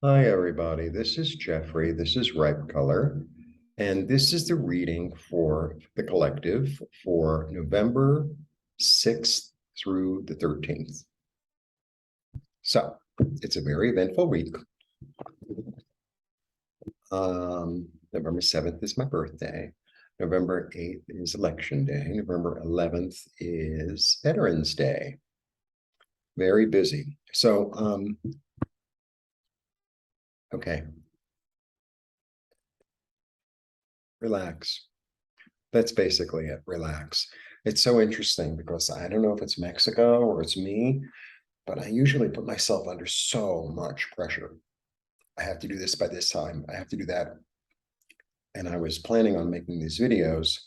Hi, everybody. This is Jeffrey. This is Ripecolor. And this is the reading for the collective for November 6th through the 13th. So it's a very eventful week. November 7th is my birthday. November 8th is Election Day. November 11th is Veterans Day. Very busy. So, okay, relax. That's basically it. Relax. It's so interesting because I don't know if it's Mexico or it's me, but I usually put myself under so much pressure. I have to do this by this time. I have to do that. And I was planning on making these videos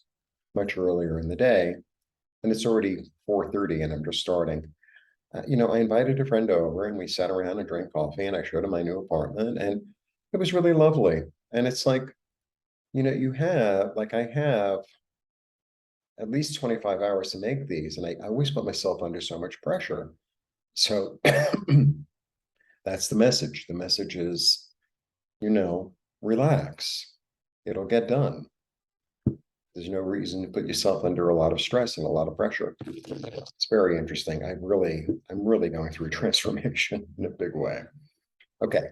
much earlier in the day, and it's already 4:30 and I'm just starting. I invited a friend over and we sat around and drank coffee and I showed him my new apartment and it was really lovely. And it's like, I have at least 25 hours to make these. And I always put myself under so much pressure. So that's the message. The message is, relax. It'll get done. There's no reason to put yourself under a lot of stress and a lot of pressure. It's very interesting. I'm really going through a transformation in a big way. Okay,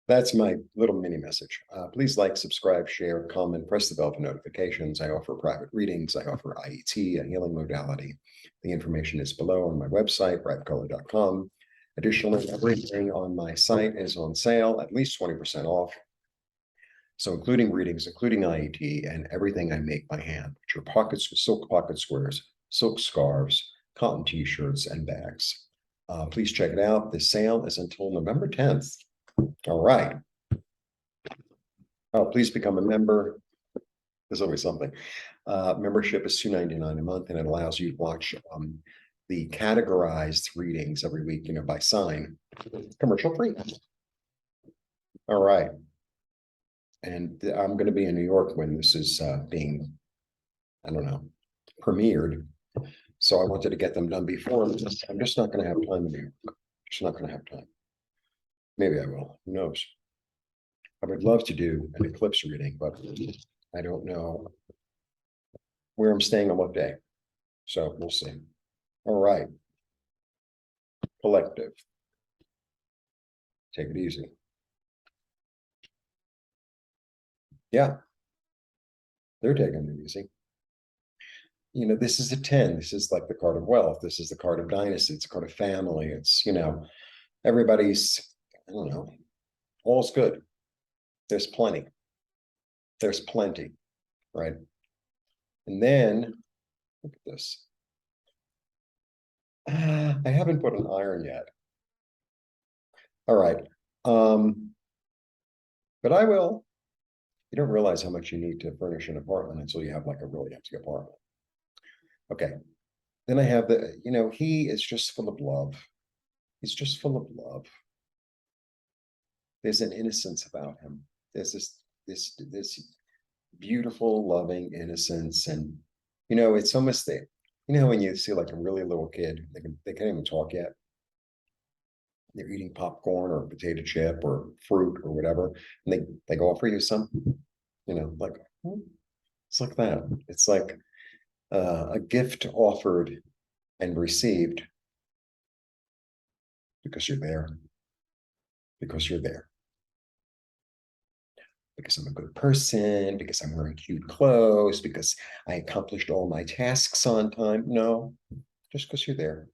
that's my little mini message. Please like, subscribe, share, comment, press the bell for notifications. I offer private readings. I offer IET, a healing modality. The information is below on my website, ripecolor.com. Additionally, everything on my site is on sale, at least 20% off. So including readings, including IET, and everything I make by hand, which are pockets, silk pocket squares, silk scarves, cotton t-shirts, and bags. Please check it out. The sale is until November 10th. All right. Oh, please become a member. There's always something. Membership is $2.99 a month, and it allows you to watch the categorized readings every week, by sign, commercial free. All right. And I'm going to be in New York when this is being, I don't know, premiered. So I wanted to get them done before. I'm just not going to have time in New York. Just not going to have time. Maybe I will. Who knows? I would love to do an eclipse reading, but I don't know where I'm staying on what day. So we'll see. All right. Collective. Take it easy. Yeah, they're taking it easy. This is a 10. This is like the card of wealth. This is the card of dynasty. It's a card of family. It's, everybody's, I don't know, all's good. There's plenty. There's plenty, right? And then, look at this. I haven't put an iron yet. All right. But I will. You don't realize how much you need to furnish an apartment until you have like a really empty apartment. Okay. Then I have he is just full of love. He's just full of love. There's an innocence about him. There's this beautiful, loving innocence. And it's almost the, when you see like a really little kid, they can't even talk yet. They're eating popcorn or potato chip or fruit or whatever, and they go offer you some, like it's like that. It's like a gift offered and received because you're there, because you're there, because I'm a good person, because I'm wearing cute clothes, because I accomplished all my tasks on time. No, just because you're there.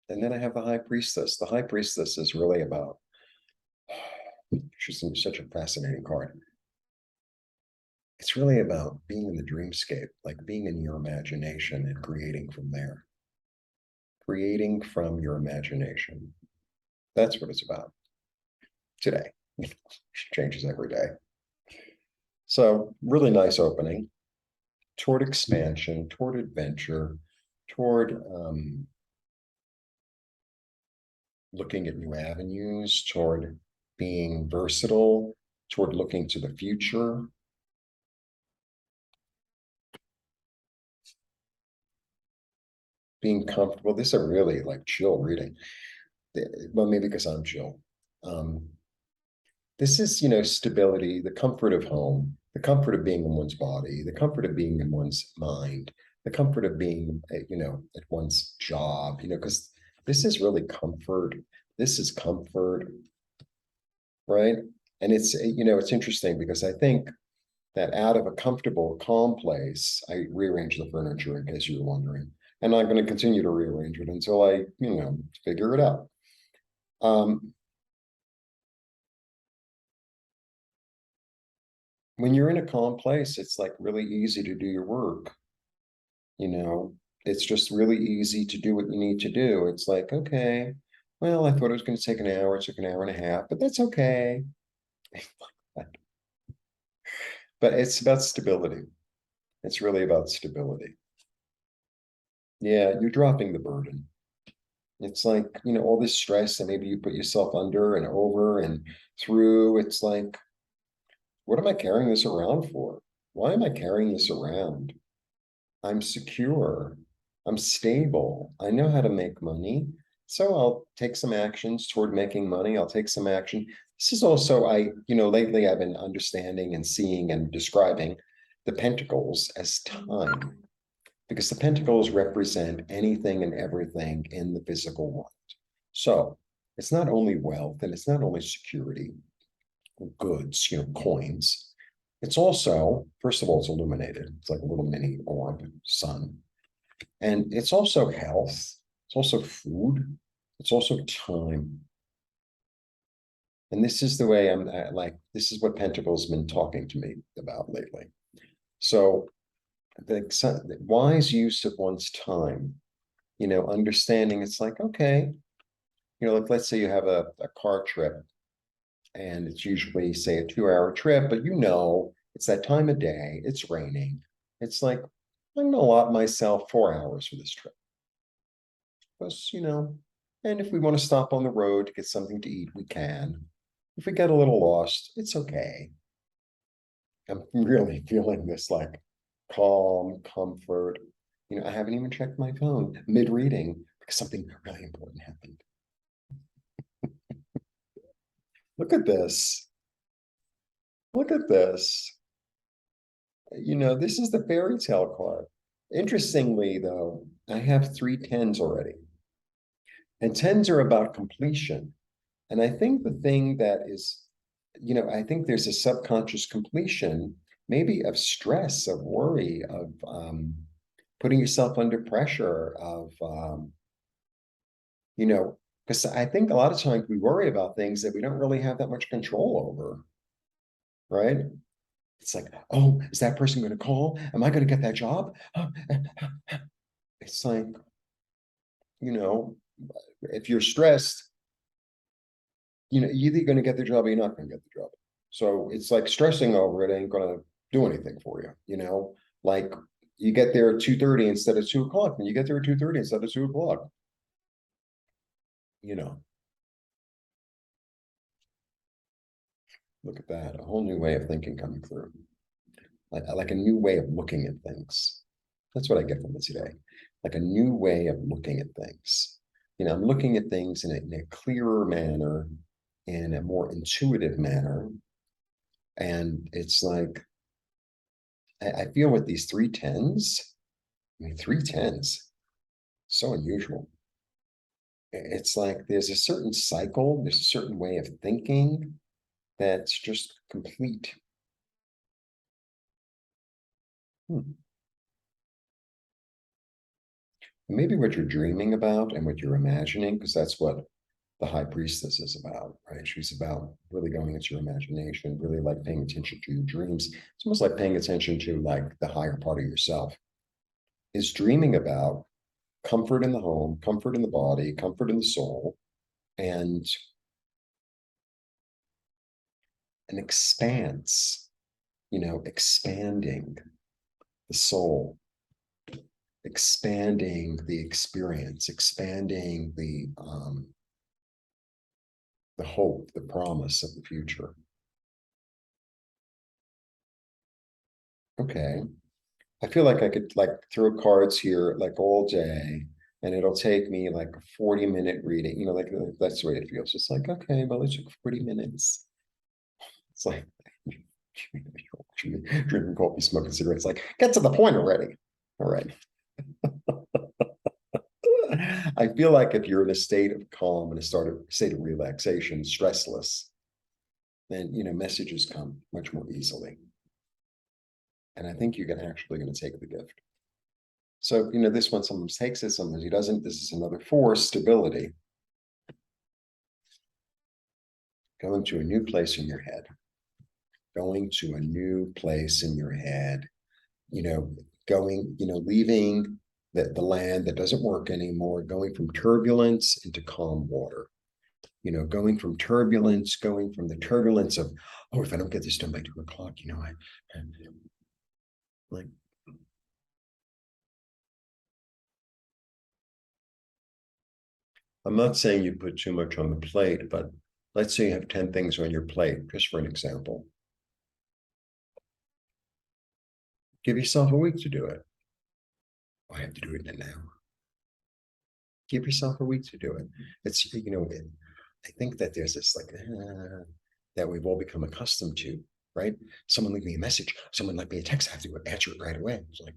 And then I have the high priestess. The high priestess is really about, she's such a fascinating card. It's really about being in the dreamscape, like being in your imagination and creating from there. Creating from your imagination. That's what it's about today. Changes every day. So really nice opening toward expansion, toward adventure, toward looking at new avenues, toward being versatile, toward looking to the future. Being comfortable. This is a really like chill reading. Well, maybe because I'm chill. This is, stability, the comfort of home, the comfort of being in one's body, the comfort of being in one's mind, the comfort of being, at one's job, because this is really comfort. This is comfort, right? And it's interesting because I think that out of a comfortable, calm place, I rearrange the furniture in case you were wondering. And I'm going to continue to rearrange it until I, figure it out. Um, when you're in a calm place, it's like really easy to do your work. You know, it's just really easy to do what you need to do. It's like, okay, well, I thought it was going to take an hour. It took an hour and a half, but that's okay. But it's about stability. It's really about stability. Yeah, you're dropping the burden. It's like, all this stress that maybe you put yourself under and over and through. It's like, what am I carrying this around for? Why am I carrying this around? I'm secure. I'm stable. I know how to make money. So I'll take some actions toward making money. I'll take some action. This is also, lately I've been understanding and seeing and describing the pentacles as time, because the pentacles represent anything and everything in the physical world. So it's not only wealth and it's not only security, goods, coins. It's also, first of all, it's illuminated. It's like a little mini orb sun. And it's also health. It's also food. It's also time. And this is the way this is what Pentacle's been talking to me about lately. So the wise use of one's time, understanding it's like, okay, like let's say you have a car trip and it's usually say a 2 hour trip, but it's that time of day, it's raining. It's like, I'm gonna allot myself 4 hours for this trip. Because, and if we want to stop on the road to get something to eat, we can. If we get a little lost, it's okay. I'm really feeling this like calm, comfort. I haven't even checked my phone mid-reading because something really important happened. Look at this. Look at this. This is the fairy tale card. Interestingly, though, I have 3 10s already. And tens are about completion. And I think the thing that is, I think there's a subconscious completion, maybe of stress, of worry, of putting yourself under pressure, of, because I think a lot of times we worry about things that we don't really have that much control over, right? It's like, oh, is that person going to call? Am I going to get that job? It's like, you know, if you're stressed, you're either going to get the job or you're not going to get the job. So it's like stressing over it ain't going to do anything for you. Like you get there at 2:30 instead of 2 o'clock, and you get there at 2:30 instead of 2 o'clock. You know, look at that, a whole new way of thinking coming through, like a new way of looking at things. That's what I get from it today, like a new way of looking at things. I'm looking at things in a clearer manner, in a more intuitive manner. And it's like, I feel with these 3 10s, I mean, 3 10s, so unusual. It's like there's a certain cycle, there's a certain way of thinking that's just complete. Hmm. Maybe what you're dreaming about and what you're imagining, because that's what the high priestess is about, right? She's about really going into your imagination, really like paying attention to your dreams. It's almost like paying attention to like the higher part of yourself. Is dreaming about comfort in the home, comfort in the body, comfort in the soul, and an expanse, expanding the soul, expanding the experience, expanding the hope, the promise of the future. Okay. I feel like I could like throw cards here like all day and it'll take me like a 40-minute reading, like that's the way it feels. It's like, okay, well, it took 40 minutes. It's like drinking coffee, smoking cigarettes. Like, get to the point already. All right. I feel like if you're in a state of calm and a state of relaxation, stressless, then messages come much more easily. And I think you're actually going to take the gift. So, this one sometimes takes it, sometimes he doesn't. This is another force, stability. Going to a new place in your head. Going to a new place in your head. Leaving the land that doesn't work anymore, going from turbulence into calm water. Going from the turbulence of, oh, if I don't get this done by 2 o'clock, like, I'm not saying you put too much on the plate, but let's say you have 10 things on your plate, just for an example. Give yourself a week to do it. I have to do it in an hour. Give yourself a week to do it. It's, I think that there's this like, that we've all become accustomed to, right? Someone leave me a message, someone left me a text, I have to answer it right away. It's like,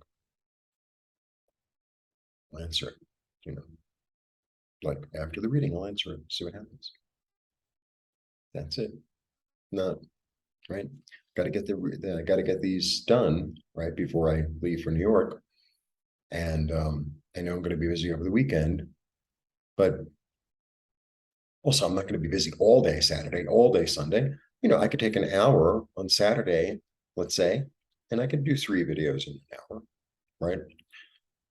I'll answer it, like after the reading, I'll answer it, see what happens. That's it. Not right. Got to get these done right before I leave for New York. And I know I'm going to be busy over the weekend, but also I'm not going to be busy all day Saturday, all day Sunday. I could take an hour on Saturday, let's say, and I could do 3 videos in an hour, right?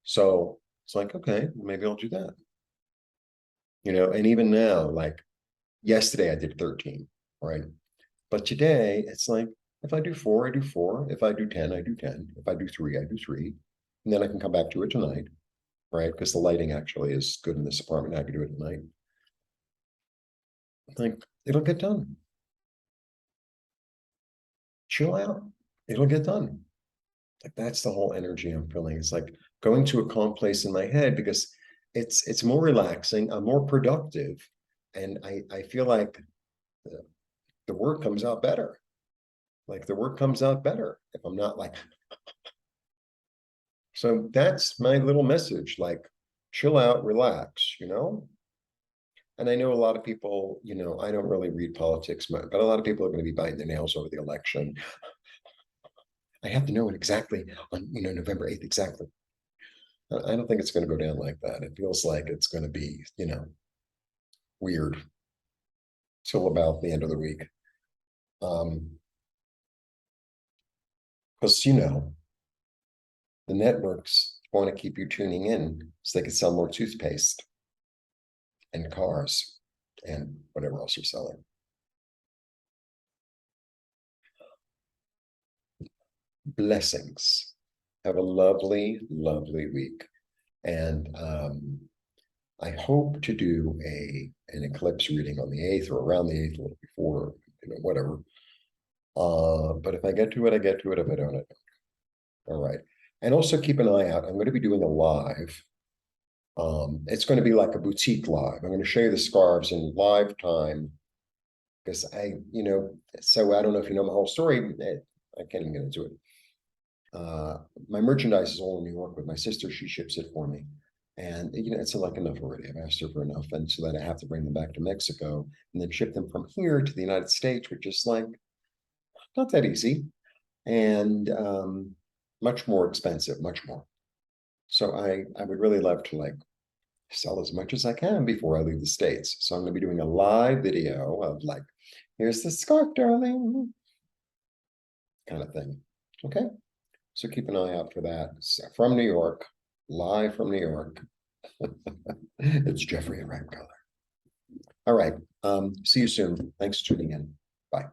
So it's like, okay, maybe I'll do that. And even now, like yesterday I did 13, right? But today it's like, if I do 4, I do 4. If I do 10, I do 10. If I do 3, I do 3. And then I can come back to it tonight, right? Because the lighting actually is good in this apartment. I can do it at night. Like, it'll get done. Chill out. It'll get done. Like, that's the whole energy I'm feeling. It's like going to a calm place in my head because it's more relaxing. I'm more productive. And I feel like the work comes out better. Like the work comes out better if I'm not like, so that's my little message, like chill out, relax, And I know a lot of people, I don't really read politics, but a lot of people are going to be biting their nails over the election. I have to know it exactly on, November 8th, exactly. I don't think it's going to go down like that. It feels like it's going to be, weird till about the end of the week. Because, the networks want to keep you tuning in so they can sell more toothpaste and cars and whatever else you're selling. Blessings. Have a lovely, lovely week. And I hope to do an eclipse reading on the 8th or around the 8th, a little before, whatever. But if I get to it, I get to it. If I don't, I don't. All right. And also keep an eye out. I'm going to be doing a live. It's going to be like a boutique live. I'm going to show you the scarves in live time because so I don't know if you know my whole story. I can't even get into it. My merchandise is all in New York with my sister. She ships it for me. And, it's like enough already. I've asked her for enough. And so that I have to bring them back to Mexico and then ship them from here to the United States, which is like not that easy and much more expensive, much more. So I would really love to like sell as much as I can before I leave the States. So I'm going to be doing a live video of like, here's the scarf, darling, kind of thing. Okay. So keep an eye out for that. So from New York, live from New York. It's Jeffrey at Ripecolor. All right. See you soon. Thanks for tuning in. Bye.